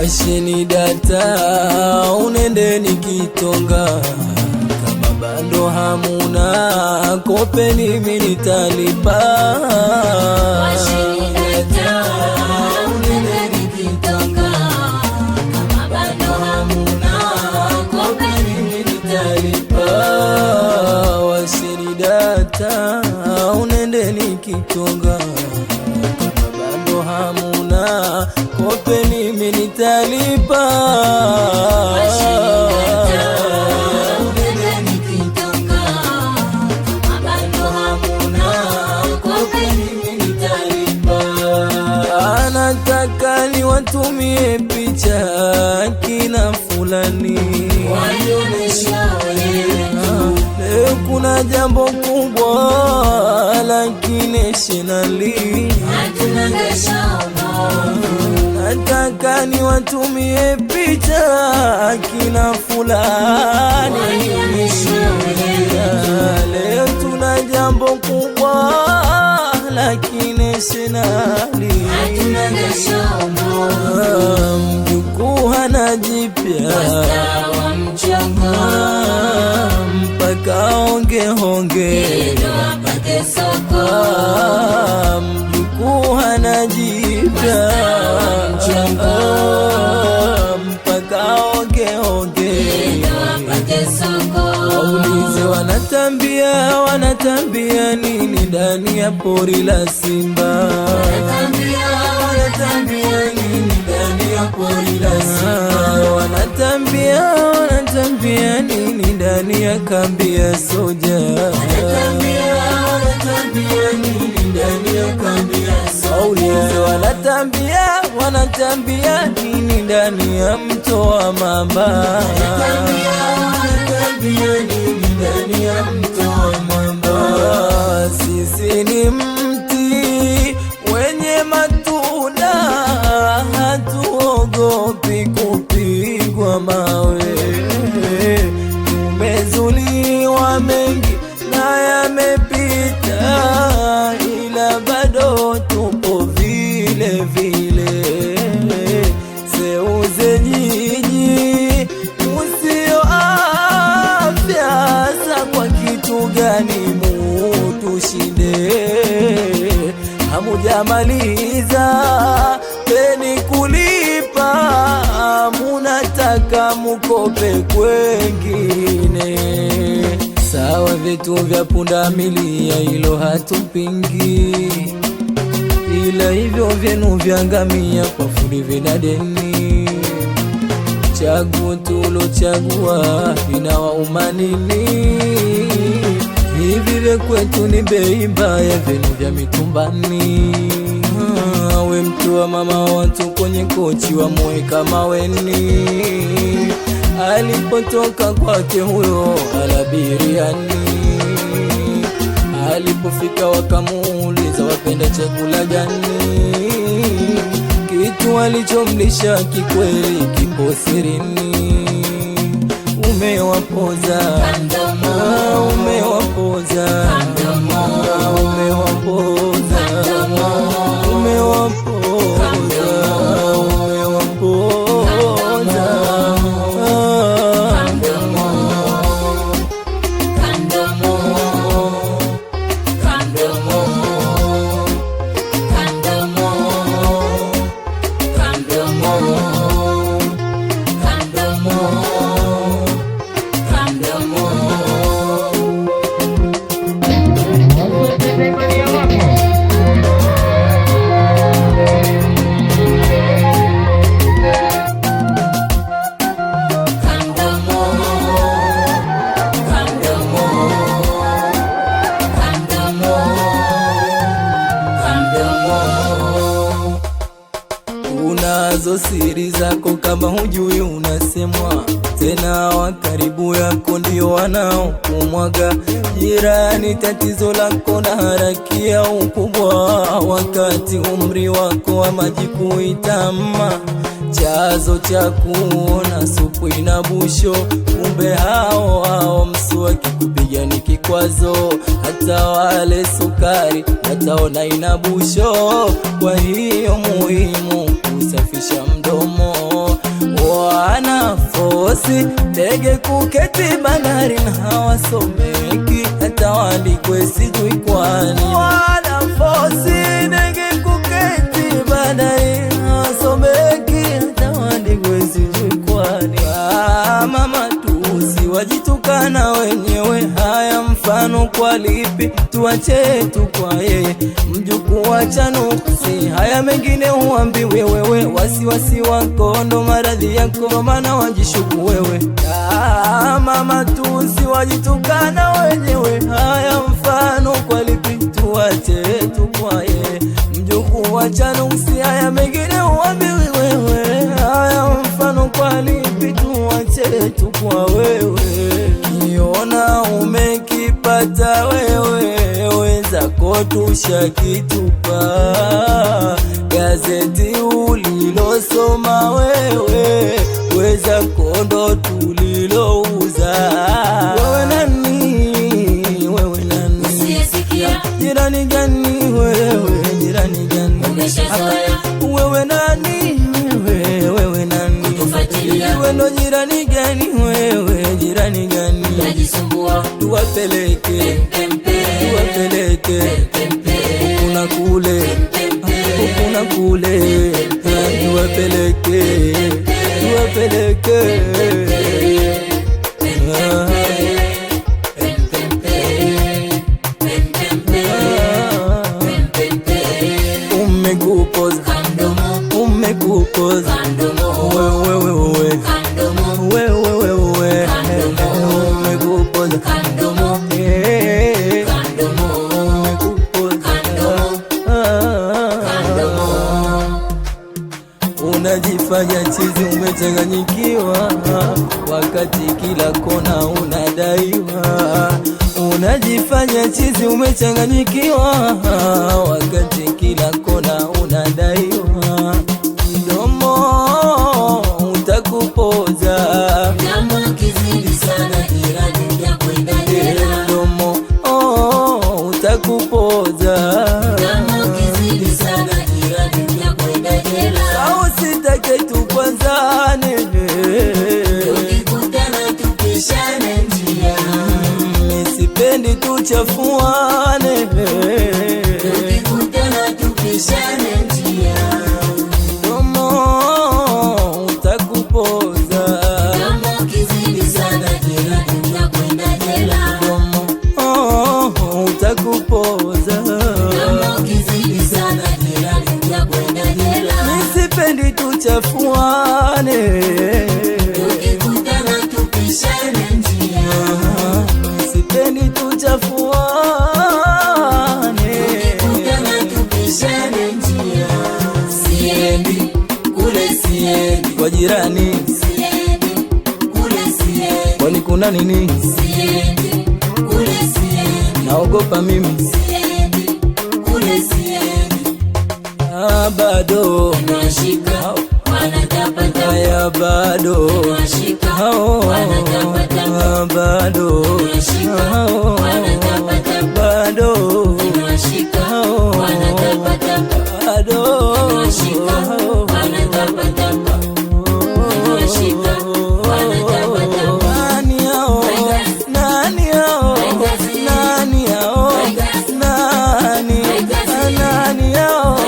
washeni data unende nikitonga, kama bado hamuna kopeni mimi nitalipa. Washeni data unende nikitonga, kama bado hamuna kopeni mimi nitalipa. Washeni data unende nikitonga, kama bado hamuna kopeni mimi nitalipa. Anataka niwatumie picha kina fulani, leo kuna jambo kubwa lakini shinali. Nataka niwatumie picha kina fulani, leo tuna jambo kubwa lakini sinali. Mjukuu hana jipya mpaka onge honge, mjukuu hana jipya mpaka onge honge. Waulize wanatambia nini ndani ya pori la simba, wanatambia nini ndani ya pori la simba, wanatambia nini ndani ya kambi ya soja, wanatambia nini ndani ya kambi ya soja. Wanatambia nini ndani ya mto wa mamba, wanatambia nini ndani ya mto wa mamba. Sisi ni mti wenye matunda, hatuogopi kupigwa mawe. Tumezuliwa mengi na yamepita, ila bado tupo vile vile. Seuze nyinyi usio afya, sa kwa kitu gani mutushinde? Hamujamaliza peni kulipa, munataka mukope kwengine. Sawa vitu vya pundamilia hilo hatupingi, ila hivyo vyenu vya ngamia kwa fundi vina deni. Chaguo tulochagua inawauma nini? Hivi vya kwetu ni bei mbaya, vyenu vya mitumbani. We mtu wa mama watu kwenye kochi wa moe kama weni, alipotoka kwake huyo alabiriani. Alipofika wakamuuliza wapenda chakula gani, kitu alichomlisha kikweli kipo sirini. Umewapoza, umewapoza, umewapoza, umewapoza. Unazo siri zako kama hujui unasemwa, tena wa karibu yako ndio wanaokumwaga. Jirani tatizo lako na harakia ukubwa, wakati umri wako wa maji kuitama. Chazo cha kuona supu ina busho, kumbe hao mswaki kupiga ni kikwazo. Hata wale sukari hataona ina busho, kwa hiyo muhimu kusafisha mdomo. fosi ndege kuketi bandari na hawasomeki, hata waandikwe sijui kwani. Wana fosi ndege kuketi bandari na hawasomeki, hata waandikwe sijui kwani. Mama tusi wajitukana wenyewe, haya mfano kwa lipi? Tuache tu kwa yeye mjukuu wa Chanuksi, haya mengine huambiwe wewe. Wasiwasi wako ndo maradhi yako, maana wajishuku wewe. Mama tusi wajitukana wenyewe, haya mfano kwa lipi? Tuache tu kwa yeye mjukuu wa Chanuksi, haya mengine huambiwe wewe. Haya mfano kwa lipi? Tuache tu kwa wewe. Kiona umekipata wewe, wenzako tushakitupa. Gazeti ulilosoma wewe, wenzako ndo tulilouza. Wewe nani? Wewe nani? Usiyesikia. Jirani gani wewe? Jirani gani? Umeshazoea. Wewe nani? Wewe nani? Kutufuatilia. Wewe ndo jirani gani wewe? Jirani gani? Najisumbua. Tuwapeleke, tuwapeleke huku na kule, huku na kule. Tuwapeleke, tuwapeleke. Umekupoza, umekupoza wewe, wewe wewe, umekupoza, unajifanya chizi, umechanganyikiwa, wakati kila kona unadaiwa. Unajifanya chizi, umechanganyikiwa, wakati kila kona unadaiwa. Mdomo utakupoza, kama kizidi sana jirani ya kwenda jela. mdomo utakupoza, Kama kizidi sana jirani ya kwenda jela. au sitake tukwanzane, Tukikutana tupishane njia. sipendi tuchafuane. Tukikutana tupishane njia. Mdomo utakupoza, Kama kizidi sana jirani ya kwenda jela. mdomo utakupoza. Kama kizidi sana jirani ya kwenda jela. Sipendi tuchafuane, Tukikutana tupishane njia. sipendi tuchafuane. Tukikutana tupishane njia. Siendi kule, siendi Kwa jirani siendi kule, siendi kwani kuna nini? siendi kule, siendi Naogopa mimi siendi kule, siendi. bado Wanashika wanatapata, haya, bado wanashika wanatapata, bado wanashika wanatapata, bado wanashika wanatapata, bado wanashika wanatapata, wanashika wanatapata. nani hao? Nani hao? Nani hao? Nani? Nani hao?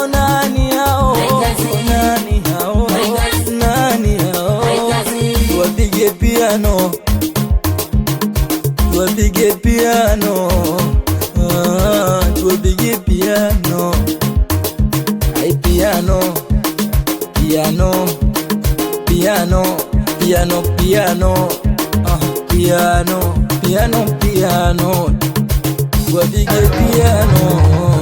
Nani hao? Nani hao? Nani hao? Tuwapige piano, tuwapige piano, tuwapige piano. Ay, piano, piano, piano, piano, piano, piano, piano, piano, tuwapige piano.